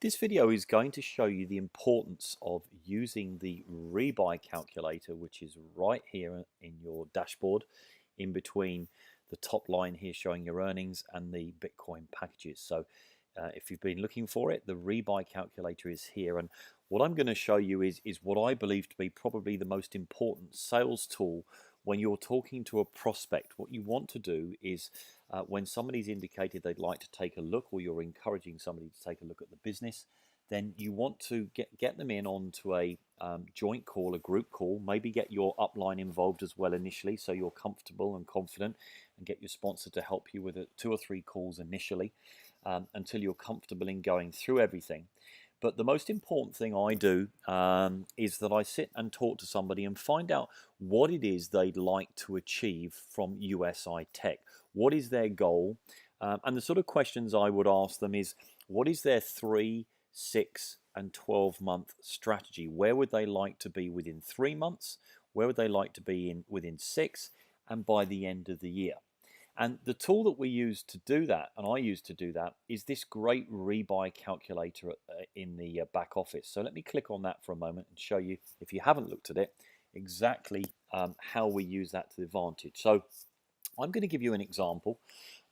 This video is going to show you the importance of using the rebuy calculator, which is right here in your dashboard, in between the top line here showing your earnings and the Bitcoin packages. So if you've been looking for it, the rebuy calculator is here. And what I'm going to show you is what I believe to be probably the most important sales tool when you're talking to a prospect. What you want to do is when somebody's indicated they'd like to take a look, or you're encouraging somebody to take a look at the business, then you want to get them in onto a joint call, a group call, maybe get your upline involved as well initially so you're comfortable and confident, and get your sponsor to help you with 2 or 3 calls initially until you're comfortable in going through everything. But the most important thing I do is that I sit and talk to somebody and find out what it is they'd like to achieve from usi-tech. What is their goal? And the sort of questions I would ask them is, what is their 3, 6, and 12-month strategy? Where would they like to be within 3 months? Where would they like to be within 6? And by the end of the year? And the tool that we use to do that, and I use to do that, is this great rebuy calculator in the back office. So let me click on that for a moment and show you, if you haven't looked at it, exactly how we use that to the advantage. So I'm going to give you an example.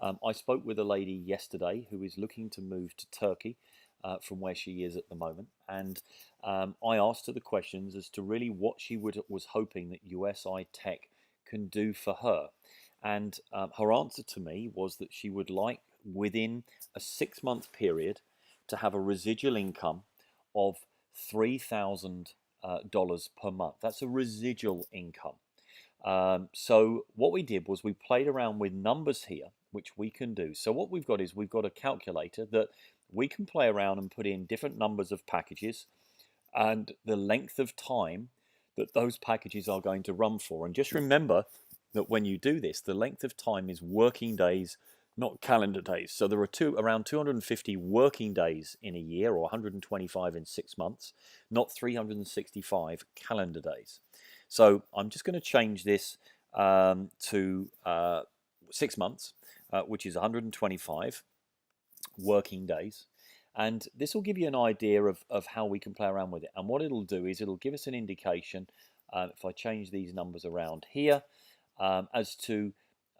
I spoke with a lady yesterday who is looking to move to Turkey from where she is at the moment, and I asked her the questions as to really what she was hoping that usi-tech can do for her. And her answer to me was that she would like, within a 6-month period, to have a residual income of $3,000 per month. That's a residual income. So what we did was we played around with numbers here, which we can do. So what we've got is we've got a calculator that we can play around and put in different numbers of packages and the length of time that those packages are going to run for. And just remember that when you do this, the length of time is working days, not calendar days. So there are around 250 working days in a year, or 125 in 6 months, not 365 calendar days. So I'm just going to change this to 6 months, which is 125 working days. And this will give you an idea of how we can play around with it. And what it'll do is it'll give us an indication, if I change these numbers around here, as to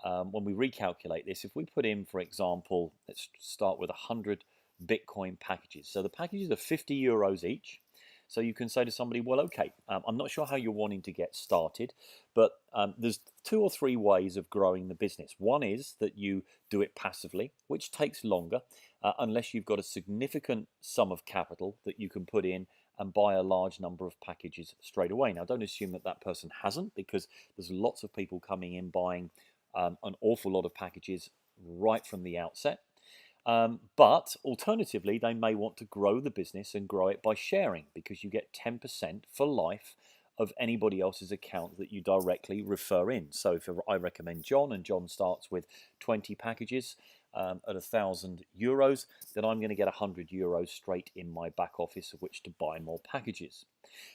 when we recalculate this. If we put in, for example, let's start with 100 Bitcoin packages. So the packages are 50 euros each. So you can say to somebody, well, okay, I'm not sure how you're wanting to get started, but there's 2 or 3 ways of growing the business. One is that you do it passively, which takes longer, unless you've got a significant sum of capital that you can put in and buy a large number of packages straight away. Now, don't assume that that person hasn't, because there's lots of people coming in buying an awful lot of packages right from the outset. But alternatively, they may want to grow the business and grow it by sharing, because you get 10% for life of anybody else's account that you directly refer in. So if I recommend John, and John starts with 20 packages at 1,000 euros, then I'm going to get 100 euros straight in my back office of which to buy more packages.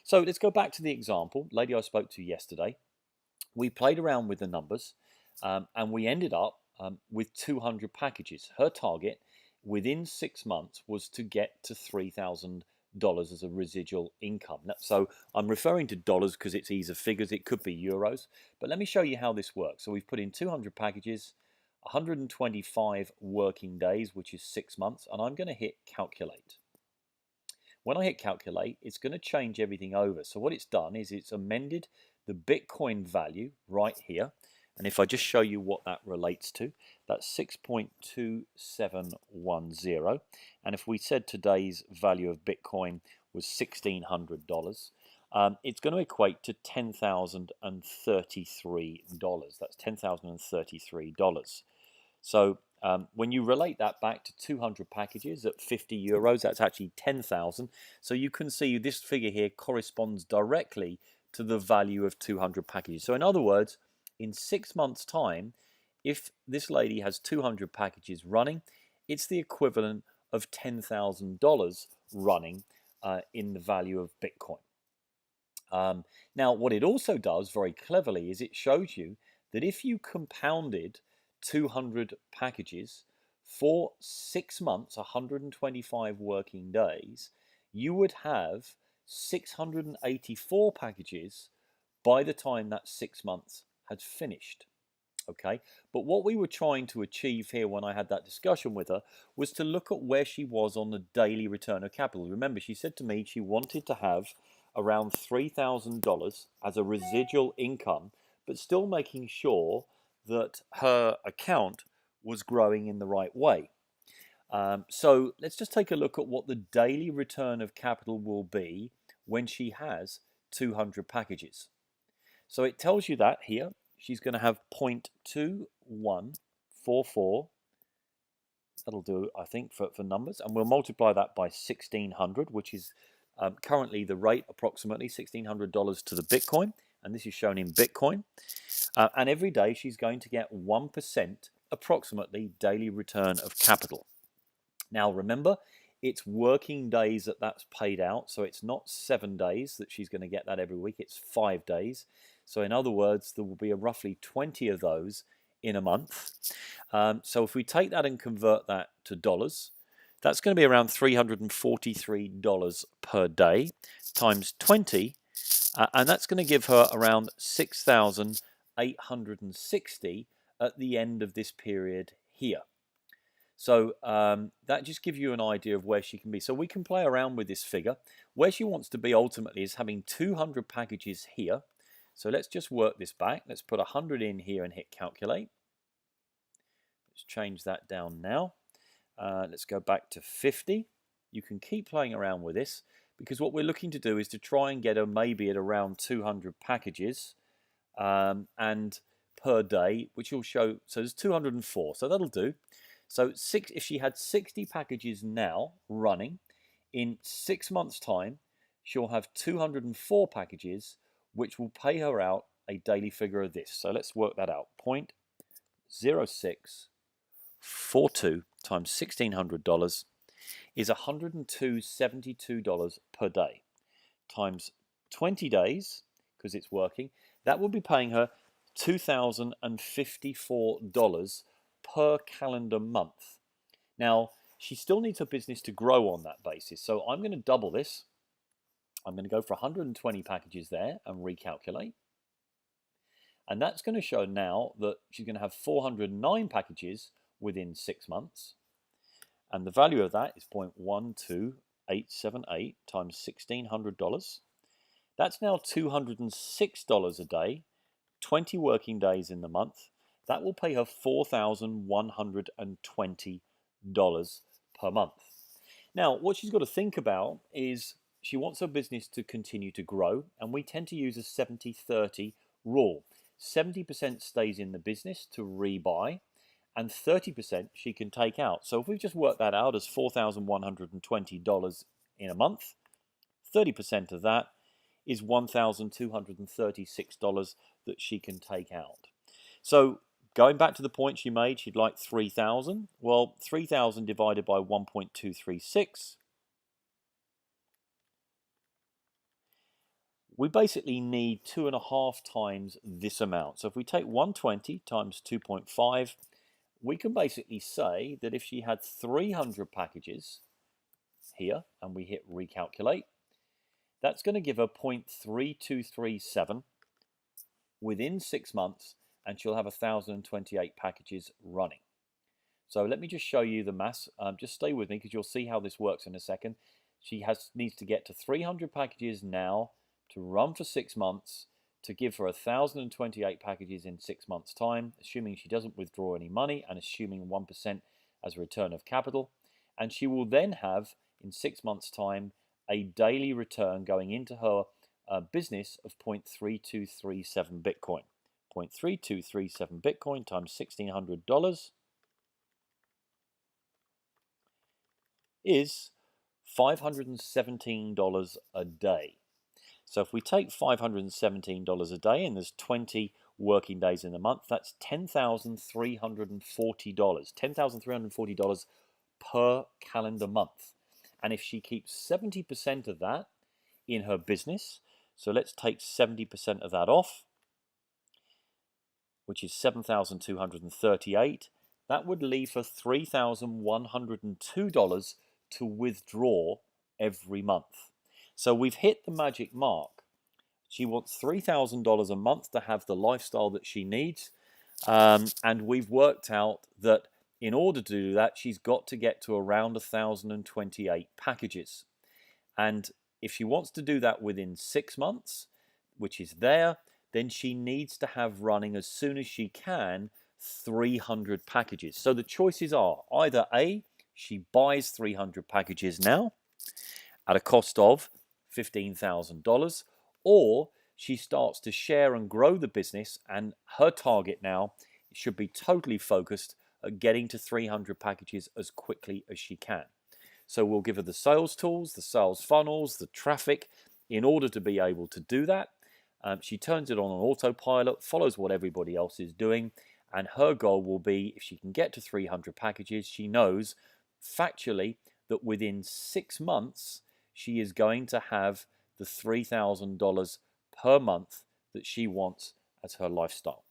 So let's go back to the example. Lady I spoke to yesterday, we played around with the numbers and we ended up with 200 packages. Her target within 6 months was to get to $3,000 as a residual income. So I'm referring to dollars because it's ease of figures. It could be euros, but let me show you how this works. So we've put in 200 packages, 125 working days, which is 6 months, and I'm going to hit calculate. When I hit calculate, it's going to change everything over. So what it's done is it's amended the Bitcoin value right here. And if I just show you what that relates to, that's 6.2710. And if we said today's value of Bitcoin was $1,600, it's going to equate to $10,033. That's $10,033. So when you relate that back to 200 packages at 50 euros, that's actually 10,000. So you can see this figure here corresponds directly to the value of 200 packages. So in other words, in 6 months' time, if this lady has 200 packages running, it's the equivalent of $10,000 running in the value of Bitcoin. Now, what it also does very cleverly is it shows you that if you compounded 200 packages for 6 months, 125 working days, you would have 684 packages by the time that 6 months had finished. Okay, but what we were trying to achieve here when I had that discussion with her was to look at where she was on the daily return of capital. Remember, she said to me she wanted to have around $3,000 as a residual income, but still making sure that her account was growing in the right way. So let's just take a look at what the daily return of capital will be when she has 200 packages. So it tells you that here she's going to have 0.2144. That'll do, I think, for numbers. And we'll multiply that by 1,600, which is currently the rate, approximately $1,600 to the Bitcoin. And this is shown in Bitcoin. And every day she's going to get 1% approximately daily return of capital. Now remember, it's working days that's paid out. So it's not 7 days that she's going to get that every week. It's 5 days. So in other words, there will be roughly 20 of those in a month. So if we take that and convert that to dollars, that's going to be around $343 per day times 20. And that's going to give her around 6,860 at the end of this period here. So that just gives you an idea of where she can be. So we can play around with this figure. Where she wants to be ultimately is having 200 packages here. So let's just work this back. Let's put 100 in here and hit calculate. Let's change that down now. Let's go back to 50. You can keep playing around with this because what we're looking to do is to try and get her maybe at around 200 packages and per day, which will show, so there's 204, so that'll do. So if she had 60 packages now running, in 6 months' time, she'll have 204 packages, which will pay her out a daily figure of this. So let's work that out. 0.0642 times $1,600 is $102.72 per day. Times 20 days, because it's working, that will be paying her $2,054 per calendar month. Now, she still needs her business to grow on that basis. So I'm going to double this. I'm going to go for 120 packages there and recalculate. And that's going to show now that she's going to have 409 packages within 6 months. And the value of that is 0.12878 times $1,600. That's now $206 a day, 20 working days in the month. That will pay her $4,120 per month. Now, what she's got to think about is she wants her business to continue to grow, and we tend to use a 70-30 rule. 70% stays in the business to rebuy, and 30% she can take out. So if we just work that out as $4,120 in a month, 30% of that is $1,236 that she can take out. So going back to the point she made, she'd like 3,000. Well, 3,000 divided by 1.236. We basically need 2.5 times this amount. So if we take 120 times 2.5, we can basically say that if she had 300 packages here and we hit recalculate, that's going to give her 0.3237 within 6 months, and she'll have 1,028 packages running. So let me just show you the maths. Just stay with me because you'll see how this works in a second. She needs to get to 300 packages now to run for 6 months to give her 1,028 packages in 6 months' time, assuming she doesn't withdraw any money and assuming 1% as a return of capital. And she will then have, in 6 months' time, a daily return going into her business of 0.3237 Bitcoin. 0.3237 Bitcoin times $1,600 is $517 a day. So if we take $517 a day and there's 20 working days in the month, that's $10,340. $10,340 per calendar month. And if she keeps 70% of that in her business, so let's take 70% of that off, which is 7,238. that would leave her $3,102 to withdraw every month. So we've hit the magic mark. She wants $3,000 a month to have the lifestyle that she needs. And we've worked out that in order to do that, she's got to get to around 1,028 packages. And if she wants to do that within 6 months, which is there, then she needs to have running as soon as she can 300 packages. So the choices are either A, she buys 300 packages now at a cost of $15,000, or she starts to share and grow the business, and her target now should be totally focused at getting to 300 packages as quickly as she can. So we'll give her the sales tools, the sales funnels, the traffic in order to be able to do that. She turns it on autopilot, follows what everybody else is doing, and her goal will be, if she can get to 300 packages, she knows factually that within 6 months she is going to have the $3,000 per month that she wants as her lifestyle.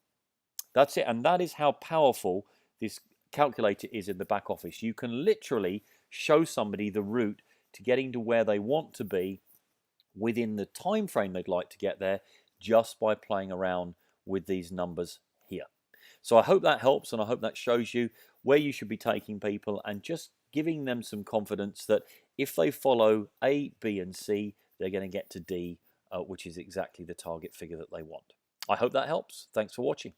That's it, and that is how powerful this calculator is in the back office. You can literally show somebody the route to getting to where they want to be within the time frame they'd like to get there, just by playing around with these numbers here. So I hope that helps, and I hope that shows you where you should be taking people and just giving them some confidence that if they follow A, B, and C, they're going to get to D, which is exactly the target figure that they want. I hope that helps. Thanks for watching.